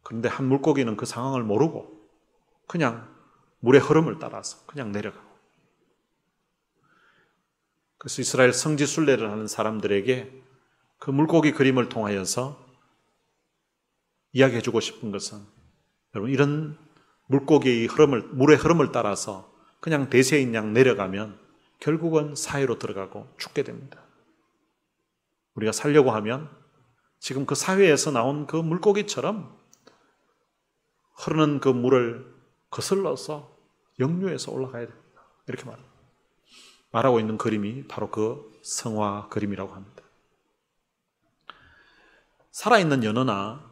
그런데 한 물고기는 그 상황을 모르고 그냥 물의 흐름을 따라서 그냥 내려가고. 그래서 이스라엘 성지순례를 하는 사람들에게 그 물고기 그림을 통하여서 이야기해주고 싶은 것은 여러분 이런 물고기의 흐름을 물의 흐름을 따라서 그냥 대세인 양 내려가면 결국은 사해로 들어가고 죽게 됩니다. 우리가 살려고 하면 지금 그 사회에서 나온 그 물고기처럼 흐르는 그 물을 거슬러서 역류해서 올라가야 됩니다. 이렇게 말하고 있는 그림이 바로 그 성화 그림이라고 합니다. 살아있는 연어나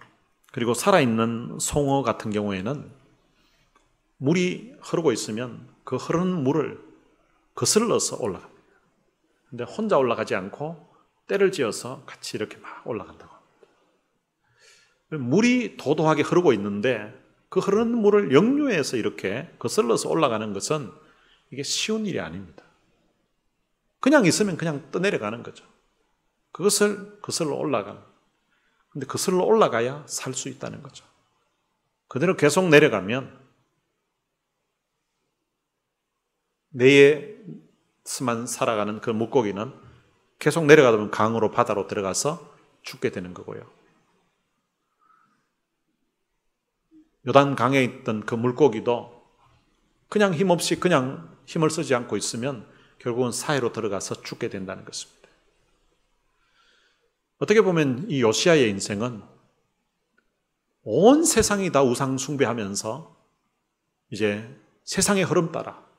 그리고 살아있는 송어 같은 경우에는 물이 흐르고 있으면 그 흐르는 물을 거슬러서 올라갑니다. 근데 혼자 올라가지 않고 때를 지어서 같이 이렇게 막 올라간다고 합니다. 물이 도도하게 흐르고 있는데 그 흐르는 물을 역류해서 이렇게 거슬러서 올라가는 것은 이게 쉬운 일이 아닙니다. 그냥 있으면 그냥 떠내려가는 거죠. 그것을 거슬러 올라가는. 근데 거슬러 올라가야 살 수 있다는 거죠. 그대로 계속 내려가면 내에서만 살아가는 그 물고기는 계속 내려가다 보면 강으로 바다로 들어가서 죽게 되는 거고요. 요단 강에 있던 그 물고기도 그냥 힘없이 그냥 힘을 쓰지 않고 있으면 결국은 사해로 들어가서 죽게 된다는 것입니다. 어떻게 보면 이 요시야의 인생은 온 세상이 다 우상 숭배하면서 이제 세상의 흐름 따라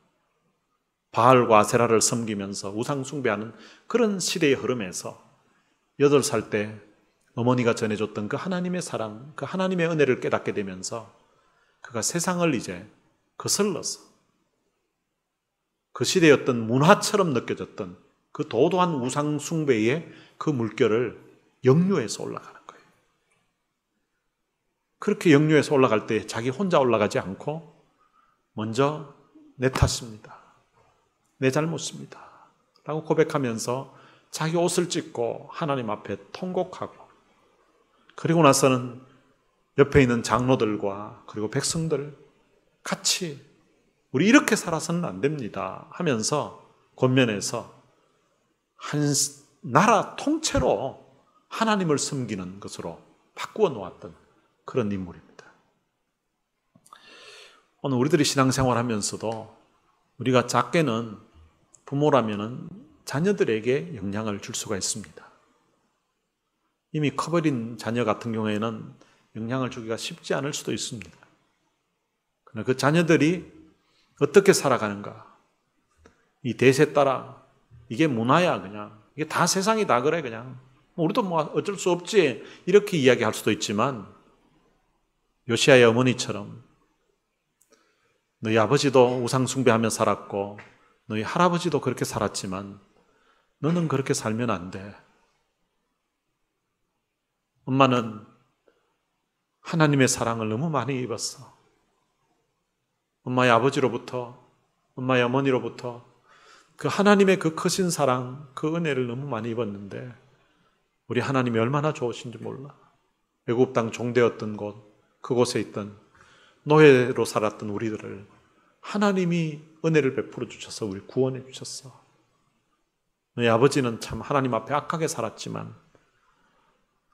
바알과 아세라를 섬기면서 우상 숭배하는 그런 시대의 흐름에서 8살 때 어머니가 전해줬던 그 하나님의 사랑, 그 하나님의 은혜를 깨닫게 되면서 그가 세상을 이제 거슬러서 그 시대의 어떤 문화처럼 느껴졌던 그 도도한 우상 숭배의 그 물결을 역류해서 올라가는 거예요. 그렇게 역류해서 올라갈 때 자기 혼자 올라가지 않고 먼저 내 탓입니다. 내 잘못입니다. 라고 고백하면서 자기 옷을 찢고 하나님 앞에 통곡하고 그리고 나서는 옆에 있는 장로들과 그리고 백성들 같이 우리 이렇게 살아서는 안 됩니다 하면서 권면해서 한 나라 통째로 하나님을 섬기는 것으로 바꾸어 놓았던 그런 인물입니다. 오늘 우리들이 신앙생활 하면서도 우리가 작게는 부모라면은 자녀들에게 영향을 줄 수가 있습니다. 이미 커버린 자녀 같은 경우에는 영향을 주기가 쉽지 않을 수도 있습니다. 그러나 그 자녀들이 어떻게 살아가는가? 이 대세 따라 이게 문화야 그냥. 이게 다 세상이 다 그래 그냥. 우리도 뭐 어쩔 수 없지 이렇게 이야기할 수도 있지만 요시야의 어머니처럼 너희 아버지도 우상 숭배하며 살았고 너희 할아버지도 그렇게 살았지만 너는 그렇게 살면 안 돼. 엄마는 하나님의 사랑을 너무 많이 입었어. 엄마의 아버지로부터, 엄마의 어머니로부터 그 하나님의 그 크신 사랑, 그 은혜를 너무 많이 입었는데 우리 하나님이 얼마나 좋으신지 몰라. 애굽 땅 종되었던 곳, 그곳에 있던 노예로 살았던 우리들을 하나님이 은혜를 베풀어 주셔서 우리 구원해 주셨어. 너희 아버지는 참 하나님 앞에 악하게 살았지만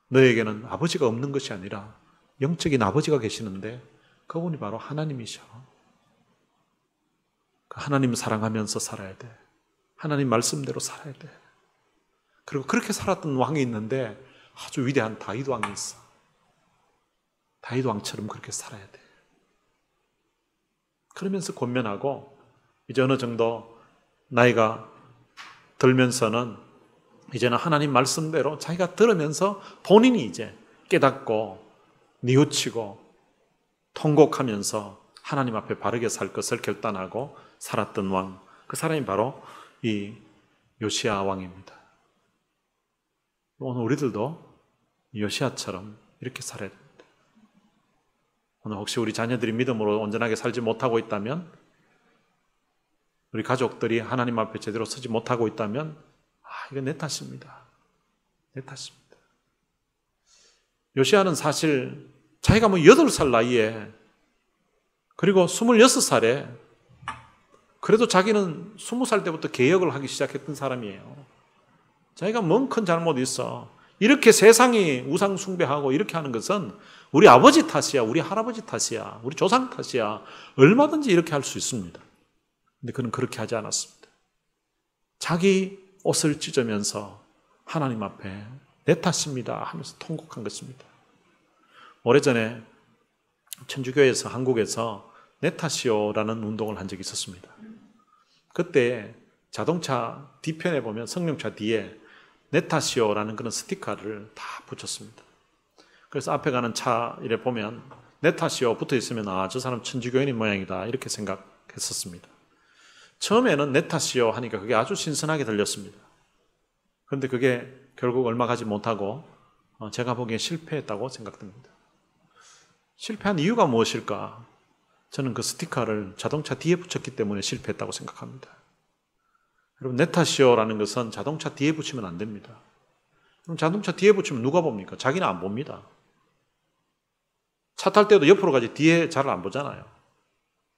너에게는 아버지가 없는 것이 아니라 영적인 아버지가 계시는데 그분이 바로 하나님이셔. 그 하나님 사랑하면서 살아야 돼. 하나님 말씀대로 살아야 돼. 그리고 그렇게 살았던 왕이 있는데 아주 위대한 다윗 왕이 있어. 다윗 왕처럼 그렇게 살아야 돼. 그러면서 권면하고 이제 어느 정도 나이가 들면서는 이제는 하나님 말씀대로 자기가 들으면서 본인이 이제 깨닫고 뉘우치고 통곡하면서 하나님 앞에 바르게 살 것을 결단하고 살았던 왕, 그 사람이 바로 이 요시야 왕입니다. 오늘 우리들도 요시야처럼 이렇게 살아야 됩니다. 오늘 혹시 우리 자녀들이 믿음으로 온전하게 살지 못하고 있다면, 우리 가족들이 하나님 앞에 제대로 서지 못하고 있다면 이건 내 탓입니다. 내 탓입니다. 요시야는 사실 자기가 8살 나이에, 그리고 26살에, 그래도 자기는 20살 때부터 개혁을 하기 시작했던 사람이에요. 자기가 뭔 큰 잘못이 있어. 이렇게 세상이 우상 숭배하고 이렇게 하는 것은 우리 아버지 탓이야, 우리 할아버지 탓이야, 우리 조상 탓이야. 얼마든지 이렇게 할 수 있습니다. 근데 그는 그렇게 하지 않았습니다. 자기 옷을 찢으면서 하나님 앞에 내 탓입니다 하면서 통곡한 것입니다. 오래전에 천주교에서 한국에서 내 탓이요라는 운동을 한 적이 있었습니다. 그때 자동차 뒤편에 보면 성령차 뒤에 내 탓이요라는 그런 스티커를 다 붙였습니다. 그래서 앞에 가는 차 이래 보면 내 탓이요 붙어 있으면 저 사람 천주교인인 모양이다 이렇게 생각했었습니다. 처음에는 내 탓이요 하니까 그게 아주 신선하게 들렸습니다. 그런데 그게 결국 얼마 가지 못하고 제가 보기엔 실패했다고 생각됩니다. 실패한 이유가 무엇일까? 저는 그 스티커를 자동차 뒤에 붙였기 때문에 실패했다고 생각합니다. 여러분, 내 탓이요라는 것은 자동차 뒤에 붙이면 안 됩니다. 그럼 자동차 뒤에 붙이면 누가 봅니까? 자기는 안 봅니다. 차 탈 때도 옆으로 가지 뒤에 잘 안 보잖아요.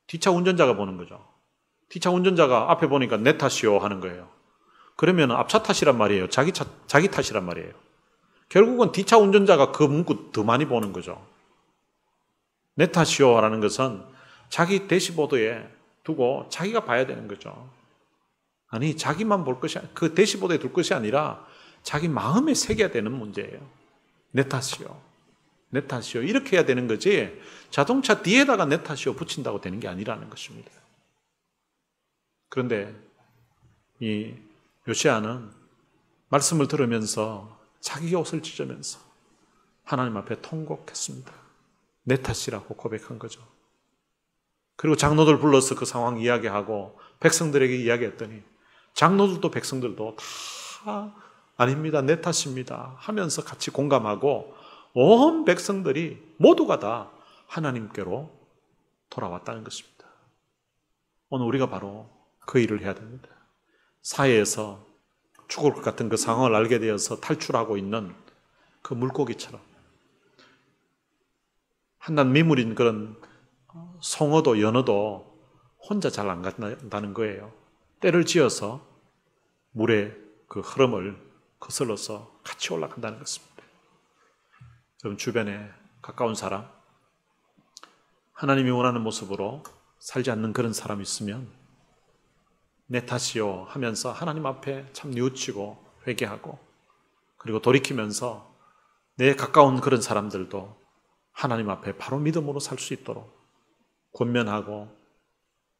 뒷차 운전자가 보는 거죠. 뒷차 운전자가 앞에 보니까 내 탓이요 하는 거예요. 그러면 앞차 탓이란 말이에요. 자기 탓이란 말이에요. 결국은 뒷차 운전자가 그 문구 더 많이 보는 거죠. 내 탓이요 라는 것은 자기 대시보드에 두고 자기가 봐야 되는 거죠. 아니, 자기만 볼 것이, 그 대시보드에 둘 것이 아니라 자기 마음에 새겨야 되는 문제예요. 내 탓이요. 내 탓이요. 이렇게 해야 되는 거지, 자동차 뒤에다가 내 탓이요 붙인다고 되는 게 아니라는 것입니다. 그런데 이 요시야는 말씀을 들으면서 자기 옷을 찢으면서 하나님 앞에 통곡했습니다. 내 탓이라고 고백한 거죠. 그리고 장로들 불러서 그 상황 이야기하고 백성들에게 이야기했더니 장로들도 백성들도 다 아닙니다, 내 탓입니다 하면서 같이 공감하고 온 백성들이 모두가 다 하나님께로 돌아왔다는 것입니다. 오늘 우리가 바로 그 일을 해야 됩니다. 사회에서 죽을 것 같은 그 상황을 알게 되어서 탈출하고 있는 그 물고기처럼 한낱 미물인 그런 송어도 연어도 혼자 잘 안 간다는 거예요. 때를 지어서 물의 그 흐름을 거슬러서 같이 올라간다는 것입니다. 여러분, 주변에 가까운 사람, 하나님이 원하는 모습으로 살지 않는 그런 사람이 있으면 내 탓이요 하면서 하나님 앞에 참 뉘우치고 회개하고, 그리고 돌이키면서 내 가까운 그런 사람들도 하나님 앞에 바로 믿음으로 살 수 있도록 권면하고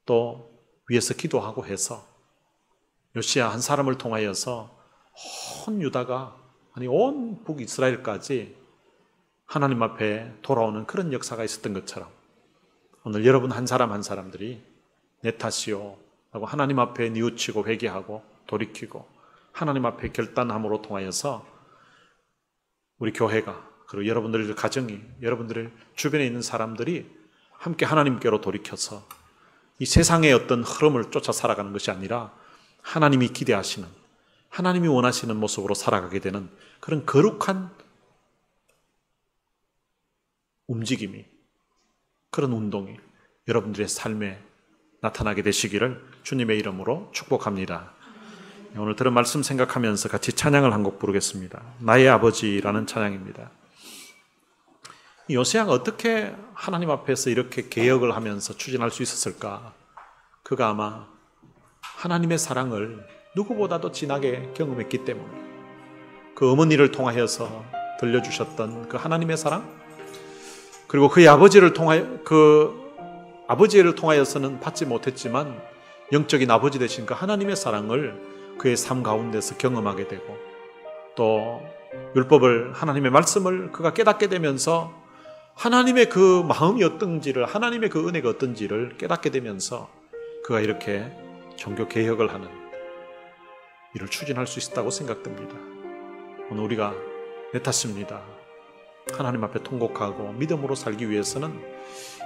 또 위에서 기도하고 해서 요시야 한 사람을 통하여서 온 유다가, 아니 온 북이스라엘까지 하나님 앞에 돌아오는 그런 역사가 있었던 것처럼 오늘 여러분 한 사람 한 사람들이 내 탓이요 라고 하나님 앞에 뉘우치고 회개하고 돌이키고 하나님 앞에 결단함으로 통하여서 우리 교회가, 그리고 여러분들의 가정이, 여러분들의 주변에 있는 사람들이 함께 하나님께로 돌이켜서 이 세상의 어떤 흐름을 쫓아 살아가는 것이 아니라 하나님이 기대하시는, 하나님이 원하시는 모습으로 살아가게 되는 그런 거룩한 움직임이, 그런 운동이 여러분들의 삶에 나타나게 되시기를 주님의 이름으로 축복합니다. 오늘 들은 말씀 생각하면서 같이 찬양을 한 곡 부르겠습니다. 나의 아버지라는 찬양입니다. 요시야가 어떻게 하나님 앞에서 이렇게 개혁을 하면서 추진할 수 있었을까? 그가 아마 하나님의 사랑을 누구보다도 진하게 경험했기 때문에, 그 어머니를 통하여서 들려주셨던 그 하나님의 사랑, 그리고 그의 아버지를 통하여서는 받지 못했지만 영적인 아버지 되신 그 하나님의 사랑을 그의 삶 가운데서 경험하게 되고, 또 율법을, 하나님의 말씀을 그가 깨닫게 되면서 하나님의 그 마음이 어떤지를, 하나님의 그 은혜가 어떤지를 깨닫게 되면서 그가 이렇게 종교 개혁을 하는 일을 추진할 수 있었다고 생각됩니다. 오늘 우리가 내 탓입니다, 하나님 앞에 통곡하고 믿음으로 살기 위해서는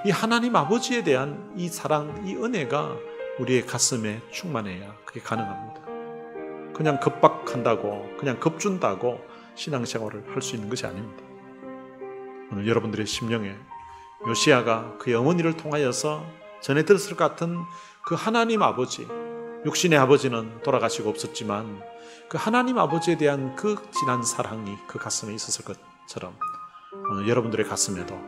이 하나님 아버지에 대한 이 사랑, 이 은혜가 우리의 가슴에 충만해야 그게 가능합니다. 그냥 급박한다고, 그냥 급준다고 신앙생활을 할 수 있는 것이 아닙니다. 오늘 여러분들의 심령에 요시야가 그의 어머니를 통하여서 전해 들었을 것 같은 그 하나님 아버지, 육신의 아버지는 돌아가시고 없었지만 그 하나님 아버지에 대한 그 진한 사랑이 그 가슴에 있었을 것처럼 오늘 여러분들의 가슴에도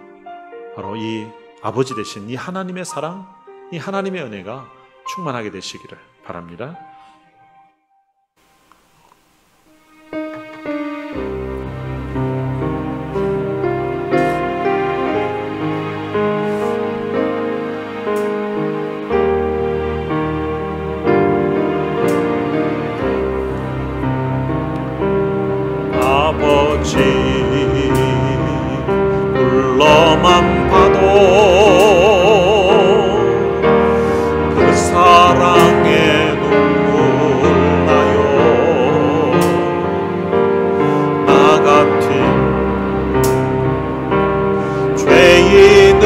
바로 이 아버지 되신 이 하나님의 사랑, 이 하나님의 은혜가 충만하게 되시기를 바랍니다. 아버지 불러만 봐도 그 사랑에 눈물 나요. 나 같은 죄인을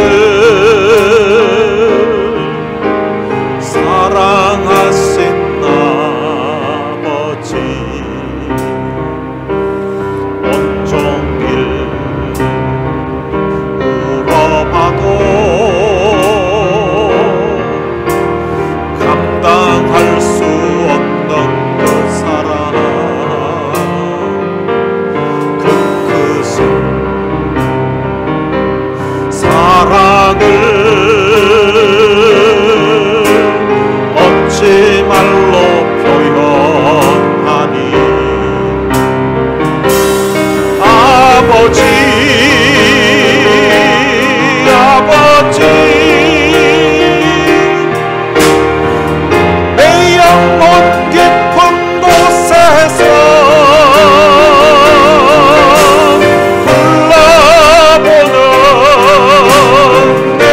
사랑하신 아버지, 감당할 수 없는 그 사랑, 그 크신 사랑을 얻지 말로 표현하니 아버지, 아버지, 먼 깊은 곳에서 불러보는 내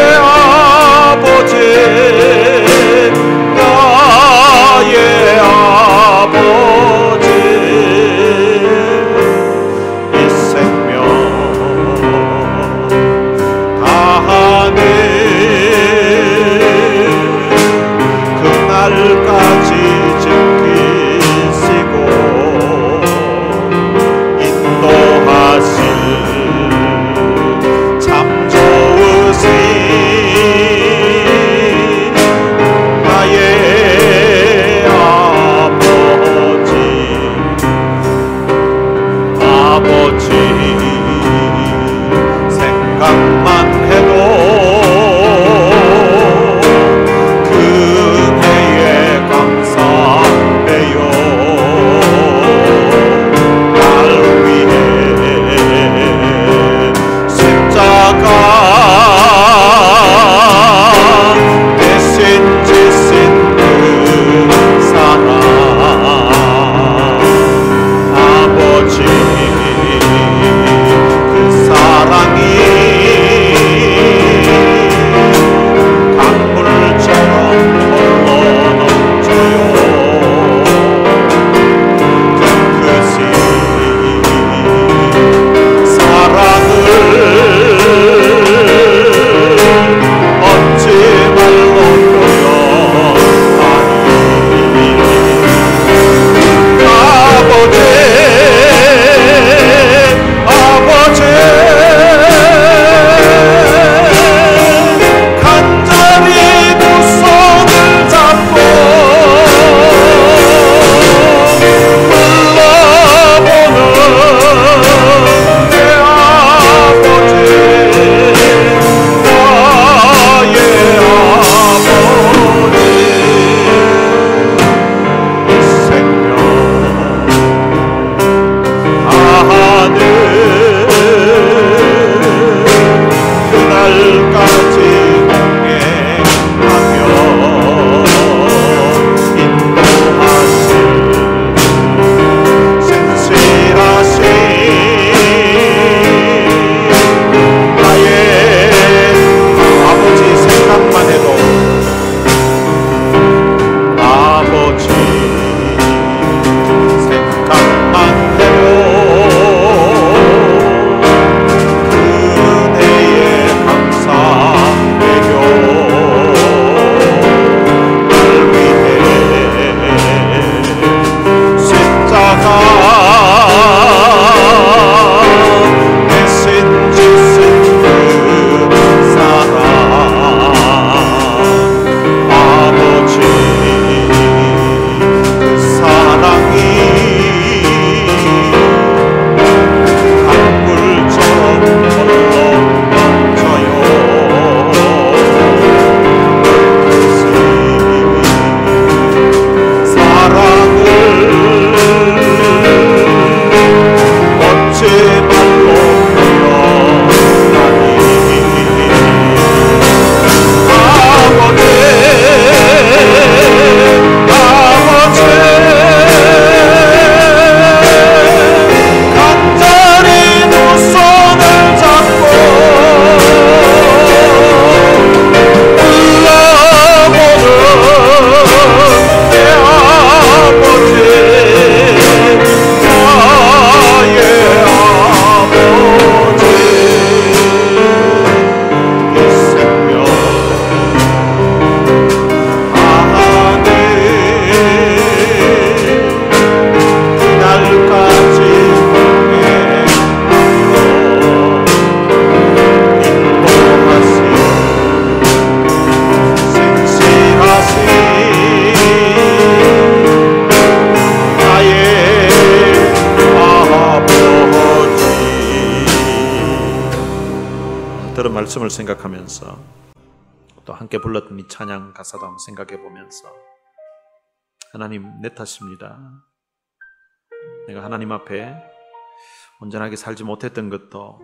들은 말씀을 생각하면서 또 함께 불렀던 이 찬양 가사도 한번 생각해 보면서 하나님 내 탓입니다. 내가 하나님 앞에 온전하게 살지 못했던 것도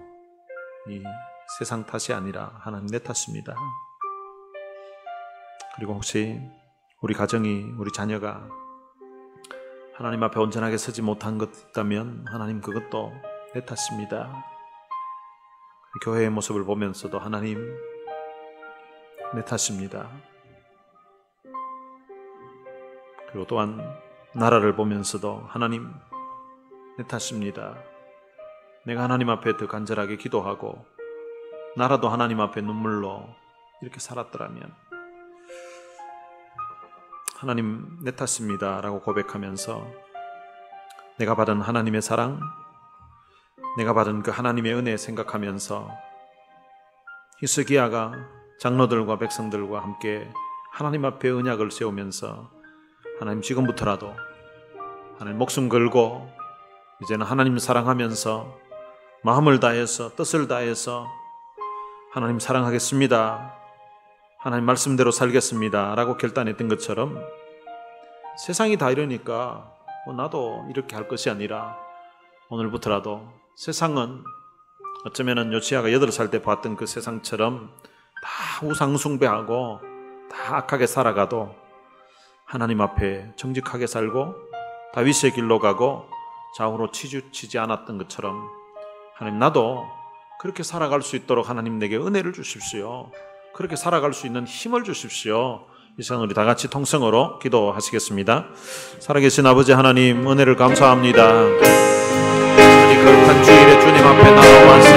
이 세상 탓이 아니라 하나님 내 탓입니다. 그리고 혹시 우리 가정이, 우리 자녀가 하나님 앞에 온전하게 서지 못한 것 있다면 하나님 그것도 내 탓입니다. 교회의 모습을 보면서도 하나님 내 탓입니다. 그리고 또한 나라를 보면서도 하나님 내 탓입니다. 내가 하나님 앞에 더 간절하게 기도하고 나라도 하나님 앞에 눈물로 이렇게 살았더라면 하나님 내 탓입니다 라고 고백하면서 내가 받은 하나님의 사랑, 내가 받은 그 하나님의 은혜 생각하면서 히스기야가 장로들과 백성들과 함께 하나님 앞에 언약을 세우면서 하나님 지금부터라도 하나님 목숨 걸고 이제는 하나님 사랑하면서 마음을 다해서 뜻을 다해서 하나님 사랑하겠습니다, 하나님 말씀대로 살겠습니다 라고 결단했던 것처럼 세상이 다 이러니까 나도 이렇게 할 것이 아니라 오늘부터라도 세상은 어쩌면 요시야가 8살 때 봤던 그 세상처럼 다 우상 숭배하고 다 악하게 살아가도 하나님 앞에 정직하게 살고 다윗의 길로 가고 좌우로 치주치지 않았던 것처럼 하나님 나도 그렇게 살아갈 수 있도록 하나님 내게 은혜를 주십시오. 그렇게 살아갈 수 있는 힘을 주십시오. 이 시간 우리 다 같이 통성으로 기도하시겠습니다. 살아계신 아버지 하나님 은혜를 감사합니다. 이 거룩한 주일에 주님 앞에 나와서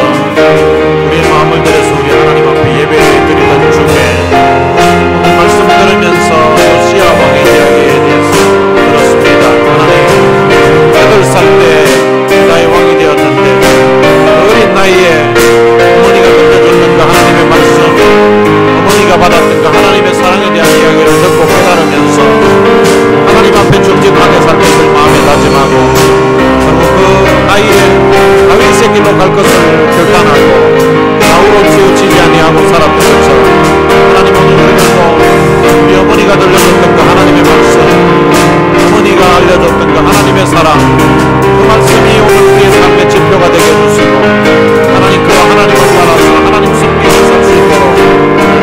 우리의 마음을 들여서 우리 하나님 앞에 예배를 드리던 중에 오늘 말씀 들으면서 요시야 왕의 이야기에 대해서 들었습니다. 하나님 8살 때 유다의 왕이 되었는데 어린 나이에 어머니가 들려줬던 그 하나님의 말씀, 어머니가 받았던 그 하나님의 사랑에 대한 이야기를 듣고 깨달으면서 하나님 앞에 정직하게 살 것을 마음에 다짐하고 결국 그 나이에 다윗의 길로 갈 것을 결단하고 좌우로 치우치지 아니하고 살았던 것처럼 하나님 오늘 우리도 우리 어머니가 들려줬던 그 하나님의 말씀, 어머니가 알려줬던 그 하나님의 사랑, 그 말씀이 오늘 우리의 삶의 지표가 되게 해주시고 하나님 그 하나님을 따라서 하나님 섬기며 살 수 있도록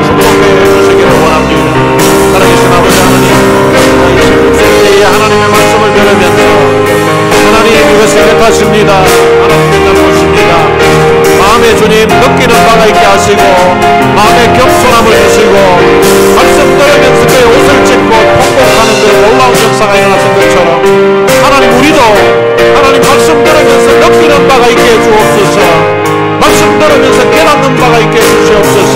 축복해 주시기를 원합니다. 살아계신 아버지 하나님, 이 16세기에 하나님의 말씀을 들으면서 하나님 이것이 내 탓입니다, 하나님의 잘못입니다, 마음에 주님 느끼는 바가 있게 하시고 마음에 겸손함을 주시고 말씀 들으면서 그의 옷을 찢고 통곡하는 그 놀라운 역사가 일어났던 것처럼 하나님 우리도 하나님 말씀 들으면서 느끼는 바가 있게 해주옵소서. 말씀 들으면서 깨닫는 바가 있게 해주시옵소서.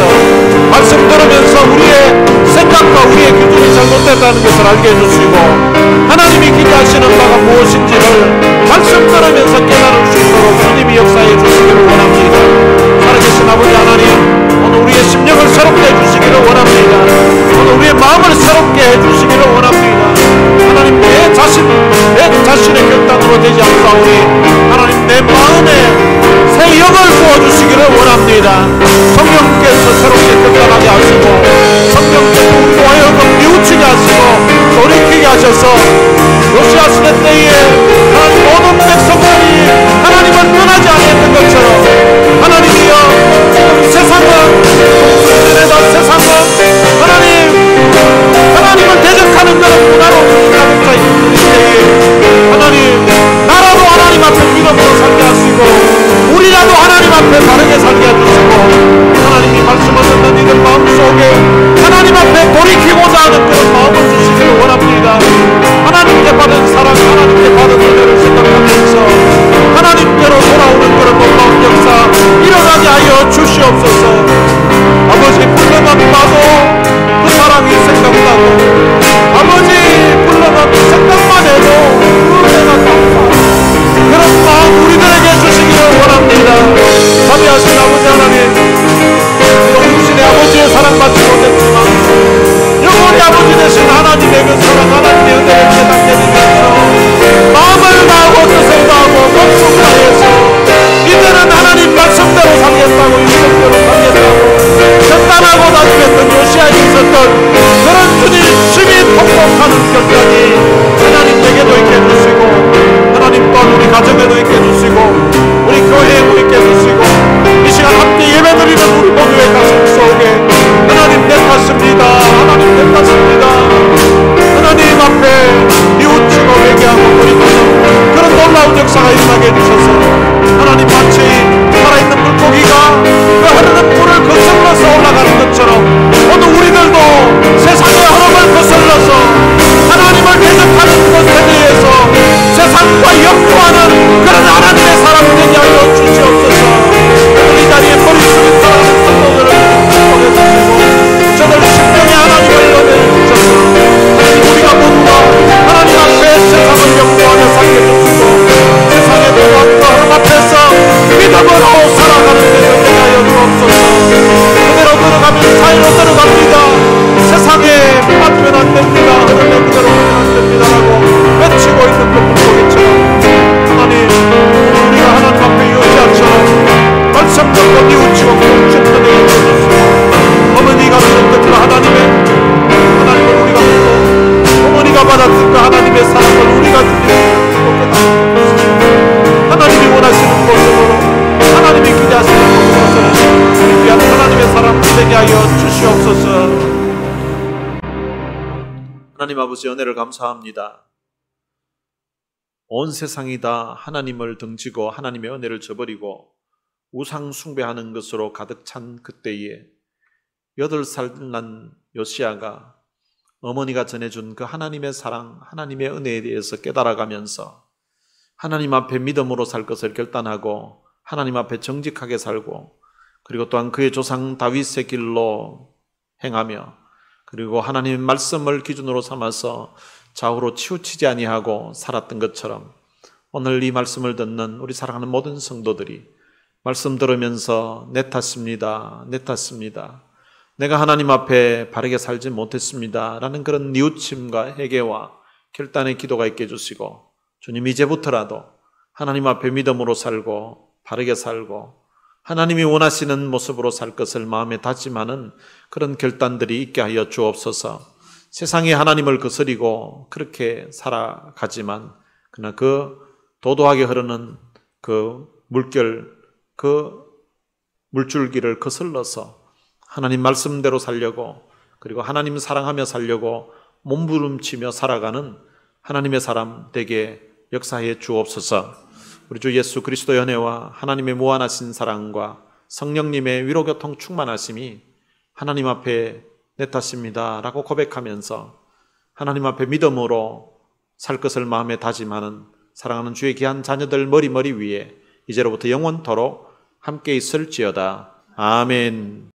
말씀 들으면서 우리의 생각과 우리의 기준이 잘못됐다는 것을 알게 해주시고 하나님이 기대하시는 바가 무엇인지를 말씀 들으면서 깨달을 수 있도록 주님이 역사해 주시기를 원합니다. 살아계신 아버지 하나님, 오늘 우리의 심령을 새롭게 해주시기를 원합니다. 오늘 우리의 마음을 새롭게 해주시기를 원합니다. 하나님 내 자신의 결단으로 되지 않사오니 하나님 내 마음에 새 영을 부어주시기를 원합니다. 성령께서 새롭게 결단하게 하시고 성령께서 우리로 하여금 뉘우치게 하시고 돌이키게 하여 주시옵소서. 하나님 아버지, 은혜를 감사합니다. 온 세상이 다 하나님을 등지고 하나님의 은혜를 저버리고 우상 숭배하는 것으로 가득 찬 그때에 8살 난 요시야가 어머니가 전해준 그 하나님의 사랑, 하나님의 은혜에 대해서 깨달아가면서 하나님 앞에 믿음으로 살 것을 결단하고 하나님 앞에 정직하게 살고, 그리고 또한 그의 조상 다윗의 길로 행하며, 그리고 하나님의 말씀을 기준으로 삼아서 좌우로 치우치지 아니하고 살았던 것처럼, 오늘 이 말씀을 듣는 우리 사랑하는 모든 성도들이 말씀 들으면서 내 탓입니다, 내 탓입니다, 내가 하나님 앞에 바르게 살지 못했습니다 라는 그런 뉘우침과 회개와 결단의 기도가 있게 해주시고, 주님, 이제부터라도 하나님 앞에 믿음으로 살고 바르게 살고 하나님이 원하시는 모습으로 살 것을 마음에 다짐하는 그런 결단들이 있게 하여 주옵소서. 세상에 하나님을 거스리고 그렇게 살아가지만 그러나 그 도도하게 흐르는 그 물결, 그 물줄기를 거슬러서 하나님 말씀대로 살려고, 그리고 하나님 사랑하며 살려고 몸부림치며 살아가는 하나님의 사람 되게 역사해 주옵소서. 우리 주 예수 그리스도의 은혜와 하나님의 무한하신 사랑과 성령님의 위로교통 충만하심이 하나님 앞에 내 탓입니다 라고 고백하면서 하나님 앞에 믿음으로 살 것을 마음에 다짐하는 사랑하는 주의 귀한 자녀들 머리 위에 이제로부터 영원토록 함께 있을지어다. 아멘.